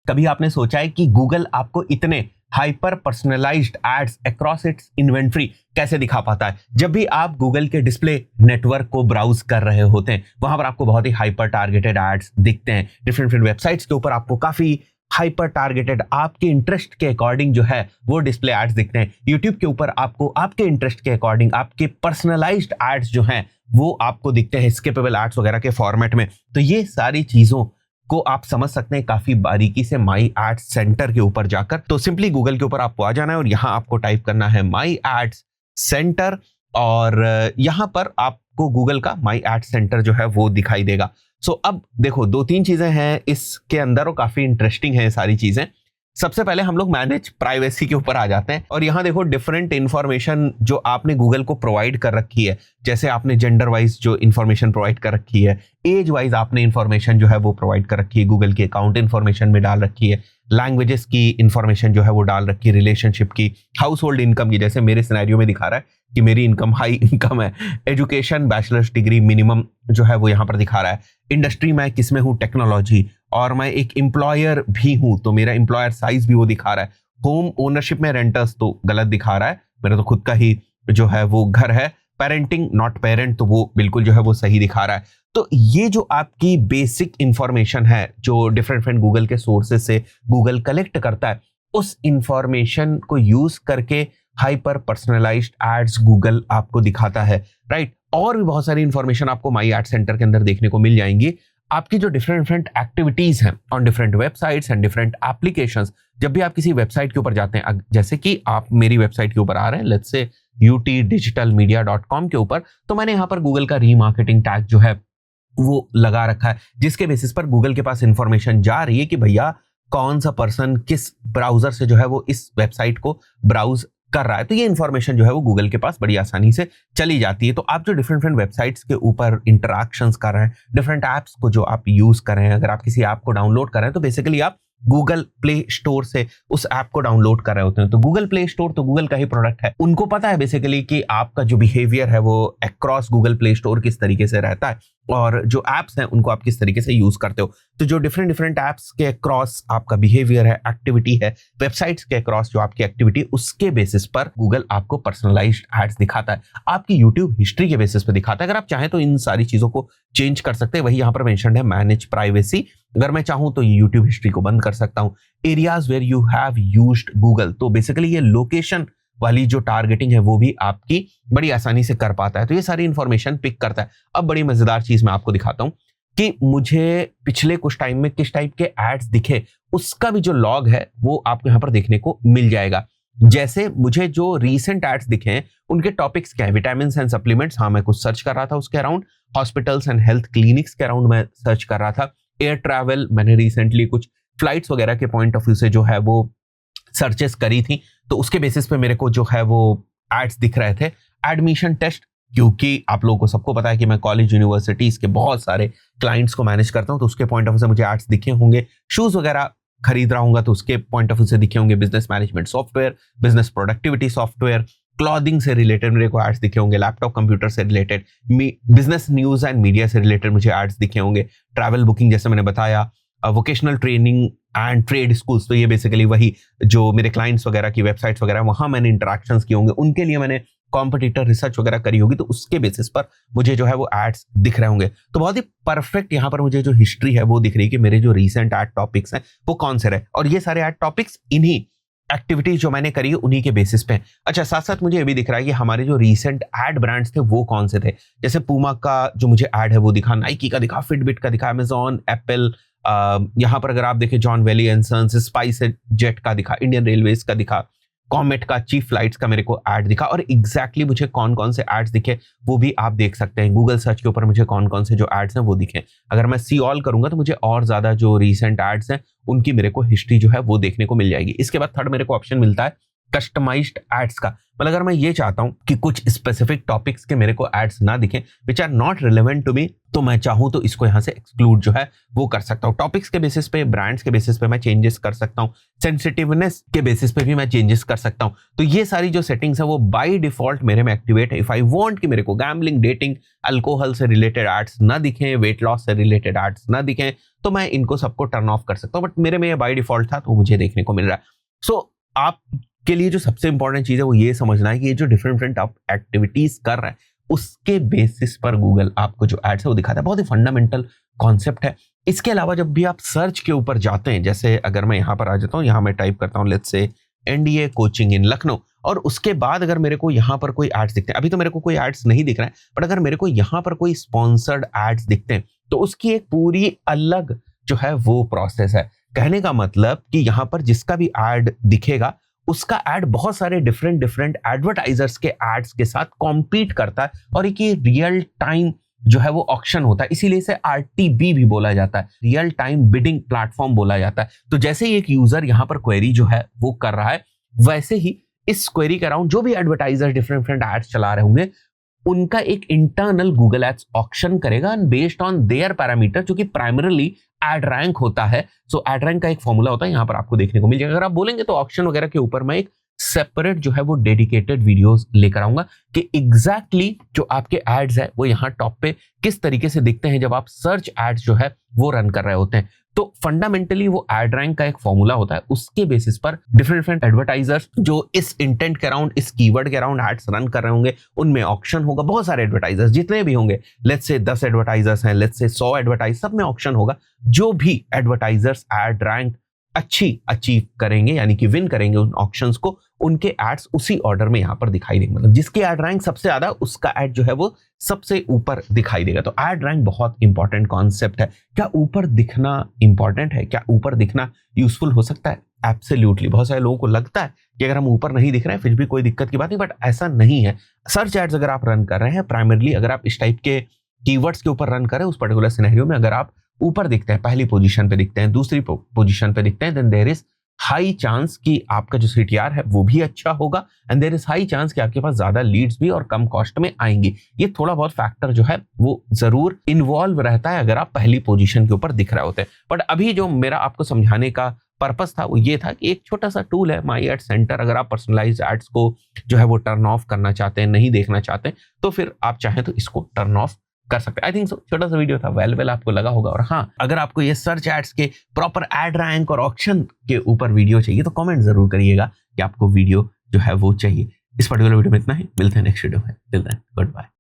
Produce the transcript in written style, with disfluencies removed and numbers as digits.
कभी आपने सोचा है कि गूगल आपको इतने hyper personalised ads across its inventory कैसे दिखा पाता है? जब भी आप गूगल के डिस्प्ले नेटवर्क को ब्राउज कर रहे होते हैं, वहां पर आपको बहुत ही हाइपर टारगेटेड एड्स दिखते हैं। डिफरेंट वेबसाइट्स के ऊपर आपको काफी हाइपर टारगेटेड आपके इंटरेस्ट के अकॉर्डिंग जो है वो डिस्प्ले एड्स दिखते हैं। यूट्यूब के ऊपर आपको आपके इंटरेस्ट के अकॉर्डिंग आपके पर्सनलाइज्ड एड्स जो हैं वो आपको दिखते हैं स्किपेबल एड्स वगैरह के फॉर्मेट में। तो ये सारी चीजों को आप समझ सकते हैं काफी बारीकी से माई एड्स सेंटर के ऊपर जाकर। तो सिंपली गूगल के ऊपर आपको आ जाना है और यहां आपको टाइप करना है माई एड्स सेंटर, और यहां पर आपको गूगल का माई एड्स सेंटर जो है वो दिखाई देगा। सो अब देखो, दो तीन चीजें हैं इसके अंदर और काफी इंटरेस्टिंग है सारी चीजें। सबसे पहले हम लोग मैनेज प्राइवेसी के ऊपर आ जाते हैं और यहाँ देखो डिफरेंट इंफॉर्मेशन जो आपने गूगल को प्रोवाइड कर रखी है, जैसे आपने जेंडर वाइज जो इंफॉर्मेशन प्रोवाइड कर रखी है, एज वाइज आपने इंफॉर्मेशन जो है वो प्रोवाइड कर रखी है, गूगल की अकाउंट इंफॉर्मेशन में डाल रखी है, लैंग्वेजेस की इंफॉर्मेशन जो है वो डाल रखी है, रिलेशनशिप की, हाउस होल्ड इनकम की, जैसे मेरे सिनेरियो में दिखा रहा है कि मेरी इनकम हाई इनकम है, एजुकेशन बैचलर्स डिग्री मिनिमम जो है वो यहाँ पर दिखा रहा है, इंडस्ट्री मैं किसमें हूँ टेक्नोलॉजी, और मैं एक एम्प्लॉयर भी हूं तो मेरा एम्प्लॉयर साइज भी वो दिखा रहा है, होम ओनरशिप में रेंटर्स तो गलत दिखा रहा है, मेरा तो खुद का ही जो है वो घर है, पेरेंटिंग नॉट पेरेंट तो वो बिल्कुल जो है वो सही दिखा रहा है। तो ये जो आपकी बेसिक इंफॉर्मेशन है जो डिफरेंट गूगल के सोर्सेज से गूगल कलेक्ट करता है, उस इंफॉर्मेशन को यूज करके हाइपर पर्सनलाइज्ड एड्स गूगल आपको दिखाता है, राइट। और भी बहुत सारी इंफॉर्मेशन आपको माई एड सेंटर के अंदर देखने को मिल जाएंगी। आपकी जो डिफरेंट एक्टिविटीज हैं on different websites and different applications, जब भी आप किसी वेबसाइट के ऊपर जाते हैं, जैसे कि आप मेरी वेबसाइट के ऊपर आ रहे हैं, लेट्स से utdigitalmedia.com के ऊपर, तो मैंने यहाँ पर गूगल का रीमार्केटिंग टैग जो है वो लगा रखा है, जिसके बेसिस पर गूगल के पास इंफॉर्मेशन जा रही है कि भैया कौन सा पर्सन किस ब्राउजर से जो है वो इस वेबसाइट को ब्राउज कर रहा है। तो ये इंफॉर्मेशन जो है वो गूगल के पास बड़ी आसानी से चली जाती है। तो आप जो डिफरेंट वेबसाइट्स के ऊपर इंटरैक्शंस कर रहे हैं, डिफरेंट ऐप्स को जो आप यूज कर रहे हैं, अगर आप किसी ऐप को डाउनलोड कर रहे हैं तो बेसिकली आप गूगल प्ले स्टोर से उस ऐप को डाउनलोड कर रहे होते हैं। तो गूगल प्ले स्टोर तो गूगल का ही प्रोडक्ट है, उनको पता है बेसिकली कि आपका जो बिहेवियर है वो अक्रॉस गूगल प्ले स्टोर किस तरीके से रहता है और जो एप्स हैं उनको आप किस तरीके से यूज करते हो। तो जो डिफरेंट एप्स के अक्रॉस आपका बिहेवियर है, एक्टिविटी है, वेबसाइट्स के अक्रॉस जो आपकी एक्टिविटी, उसके बेसिस पर गूगल आपको पर्सनलाइज्ड एड्स दिखाता है, आपकी यूट्यूब हिस्ट्री के बेसिस पर दिखाता है। अगर आप चाहें तो इन सारी चीजों को चेंज कर सकते हैं। वही यहाँ पर मेंशन्ड है मैनेज प्राइवेसी। अगर मैं चाहूं तो ये यूट्यूब हिस्ट्री को बंद कर सकता हूं। Areas where you have used Google, तो बेसिकली ये लोकेशन वाली जो टारगेटिंग है वो भी आपकी बड़ी आसानी से कर पाता है। तो ये सारी इंफॉर्मेशन पिक करता है। अब बड़ी मजेदार चीज मैं आपको दिखाता हूं कि मुझे पिछले कुछ टाइम में किस टाइप के एड्स दिखे, उसका भी जो लॉग है वो आपको यहाँ पर देखने को मिल जाएगा। जैसे मुझे जो रीसेंट एड्स दिखे हैं उनके टॉपिक्स क्या है, विटामिन एंड सप्लीमेंट्स, हाँ मैं कुछ सर्च कर रहा था उसके around, hospitals and health clinics के अराउंड मैं सर्च कर रहा था, एयर ट्रैवल, मैंने रिसेंटली कुछ फ्लाइट्स वगैरह के पॉइंट ऑफ व्यू से जो है वो सर्चेस करी थी, तो उसके बेसिस पे मेरे को जो है वो एड्स दिख रहे थे। एडमिशन टेस्ट, क्योंकि आप लोगों को सबको पता है कि मैं कॉलेज यूनिवर्सिटीज के बहुत सारे क्लाइंट्स को मैनेज करता हूं, तो उसके पॉइंट ऑफ व्यू से मुझे एड्स दिखे होंगे। शूज वगैरह खरीद रहा हूँ तो उसके पॉइंट ऑफ व्यू से दिखे होंगे। Business management software, business productivity software, clothing से रिलेटेड मेरे को एड्स दिखे होंगे, लैपटॉप कंप्यूटर से related, business news and media से रिलेटेड मुझे एड्स दिखे होंगे, ट्रैवल बुकिंग जैसे मैंने बताया, vocational training and trade schools, तो ये बेसिकली वही जो मेरे क्लाइंट्स वगैरह की वेबसाइट्स वगैरह वहां मैंने इंटरैक्शंस किए होंगे, उनके लिए मैंने कॉम्पिटिटर रिसर्च वगैरह करी होगी, तो उसके बेसिस पर मुझे जो है वो एड्स दिख रहे होंगे। तो बहुत ही परफेक्ट यहाँ पर मुझे जो हिस्ट्री है वो दिख रही है कि मेरे जो रीसेंट एड टॉपिक्स हैं वो कौन से रहे, और ये सारे एड टॉपिक्स इन्हीं एक्टिविटीज जो मैंने करी है उन्हीं के बेसिस पे। अच्छा, साथ साथ मुझे ये भी दिख रहा है कि हमारे जो रीसेंट एड ब्रांड्स थे वो कौन से थे। जैसे पूमा का जो मुझे एड है वो दिखा, नाइकी का दिखा, फिटबिट का दिखा, अमेजॉन, एप्पल, यहाँ पर अगर आप देखें John Valley and Sons, SpiceJet का दिखा, इंडियन रेलवेज का दिखा, कॉमेट का, चीफ फ्लाइट्स का मेरे को ऐड दिखा। और एग्जैक्टली मुझे कौन कौन से एड्स दिखे वो भी आप देख सकते हैं। गूगल सर्च के ऊपर मुझे कौन कौन से जो एड्स हैं वो दिखे। अगर मैं सी ऑल करूंगा तो मुझे और ज्यादा जो रीसेंट एड्स हैं उनकी मेरे को हिस्ट्री जो है वो देखने को मिल जाएगी। इसके बाद थर्ड मेरे को ऑप्शन मिलता है कस्टमाइज्ड एड्स का, मतलब अगर मैं ये चाहता हूं कि कुछ स्पेसिफिक टॉपिक्स के मेरे को एड्स ना दिखें which are not relevant to me, तो मैं चाहूं तो इसको यहां से एक्सक्लूड जो है वो कर सकता हूं। टॉपिक्स के बेसिस पे, ब्रांड्स के बेसिस पे मैं चेंजेस कर सकता हूं, सेंसिटिवनेस के बेसिस पे भी मैं चेंजेस कर सकता हूं। तो ये सारी जो सेटिंग्स है वो बाय डिफॉल्ट मेरे में एक्टिवेट है। इफ आई वांट कि मेरे को गैम्बलिंग, डेटिंग, अल्कोहल से रिलेटेड एड्स ना दिखें, वेट लॉस से रिलेटेड एड्स ना दिखें, तो मैं इनको सबको टर्न ऑफ कर सकता हूं। बट मेरे में ये बाय डिफॉल्ट था तो मुझे देखने को मिल रहा है। सो आप के लिए जो सबसे इंपॉर्टेंट चीज है वो ये समझना है कि ये जो डिफरेंट आप एक्टिविटीज कर रहे हैं उसके बेसिस पर गूगल आपको जो एड्स है वो दिखाता है। बहुत ही फंडामेंटल कॉन्सेप्ट है। इसके अलावा जब भी आप सर्च के ऊपर जाते हैं, जैसे अगर मैं यहाँ पर आ जाता हूँ, यहाँ मैं टाइप करता हूँ लेट्स से एनडीए कोचिंग इन लखनऊ, और उसके बाद अगर मेरे को यहाँ पर कोई एड्स दिखते हैं, अभी तो मेरे को कोई एड्स नहीं दिख रहा है, बट अगर मेरे को यहाँ पर कोई स्पॉन्सर्ड एड्स दिखते हैं तो उसकी एक पूरी अलग जो है वो प्रोसेस है। कहने का मतलब कि यहाँ पर जिसका भी एड दिखेगा उसका एड बहुत सारे डिफरेंट एडवर्टाइजर्स के एड्स के साथ कॉम्पीट करता है, और एक ये रियल टाइम जो है वो ऑक्शन होता है, इसीलिए इसे आरटीबी भी बोला जाता है, रियल टाइम बिडिंग प्लेटफॉर्म बोला जाता है। तो जैसे ही एक यूजर यहाँ पर क्वेरी जो है वो कर रहा है, वैसे ही इस क्वेरी के अराउंड जो भी एडवर्टाइजर डिफरेंट एड्स चला रहे होंगे उनका एक इंटरनल गूगल एड्स ऑक्शन करेगा बेस्ड ऑन देयर पैरामीटर, जो कि प्राइमरीली एड रैंक होता है। सो एड रैंक का एक फॉर्मूला होता है, यहाँ पर आपको देखने को मिल जाएगा। अगर आप बोलेंगे तो ऑक्शन वगैरह के ऊपर मैं एक सेपरेट जो है वो डेडिकेटेड वीडियोस लेकर आऊंगा कि एग्जैक्टली जो आपके एड्स है वो यहाँ टॉप पे किस तरीके से दिखते हैं जब आप सर्च एड्स जो है वो रन कर रहे होते हैं। तो फंडामेंटली वो एड रैंक का एक फॉर्मूला होता है, उसके बेसिस पर डिफरेंट एडवर्टाइजर्स जो इस इंटेंट के अराउंड, इस कीवर्ड के अराउंड एड्स रन कर रहे होंगे, उनमें ऑक्शन होगा। बहुत सारे एडवर्टाइजर्स जितने भी होंगे, लेट्स से 10 एडवर्टाइजर्स हैं, लेट्स से 100 एडवर्टाइज, सब में ऑक्शन होगा। जो भी एडवर्टाइजर्स एड रैंक अच्छी अचीव करेंगे यानी कि विन करेंगे उन ऑक्शंस को, उनके एड्स उसी ऑर्डर में यहां पर दिखाई देंगे। मतलब जिसकी एड रैंक सबसे ज्यादा, उसका एड जो है वो सबसे ऊपर दिखाई देगा। तो एड रैंक बहुत इंपॉर्टेंट कॉन्सेप्ट है। क्या ऊपर दिखना इंपॉर्टेंट है? क्या ऊपर दिखना यूजफुल हो सकता है? एब्सोल्युटली। बहुत सारे लोगों को लगता है कि अगर हम ऊपर नहीं दिख रहे हैं फिर भी कोई दिक्कत की बात नहीं, बट ऐसा नहीं है। सर्च एड्स अगर आप रन कर रहे हैं, प्राइमरली अगर आप इस टाइप के कीवर्ड्स के ऊपर रन कर रहे हैं, उस पर्टिकुलर सिनेरियो में अगर आप ऊपर दिखते हैं, पहली पोजीशन पे दिखते हैं, दूसरी पोजीशन पे दिखते हैं, then there is high chance कि आपका जो सीटीआर है वो भी अच्छा होगा, and there is high chance कि आपके पास ज्यादा लीड्स भी और कम कॉस्ट में आएंगी। ये थोड़ा बहुत फैक्टर जो है वो जरूर इन्वॉल्व रहता है अगर आप पहली पोजीशन के ऊपर दिख रहे होते हैं। बट अभी जो मेरा आपको समझाने का पर्पस था वो ये था कि एक छोटा सा टूल है माई एड सेंटर। अगर आप पर्सनलाइज्ड एड्स को जो है वो टर्न ऑफ करना चाहते हैं, नहीं देखना चाहते, तो फिर आप चाहें तो इसको टर्न ऑफ कर सकते हैं। आई थिंक सो छोटा सा वीडियो था, वेल आपको लगा होगा। और हाँ, अगर आपको ये सर्च एड्स के प्रॉपर एड रैंक और ऑक्शन के ऊपर वीडियो चाहिए तो कमेंट जरूर करिएगा कि आपको वीडियो जो है वो चाहिए। इस पर्टिकुलर वीडियो में इतना ही, मिलते हैं नेक्स्ट वीडियो में। Till then good bye.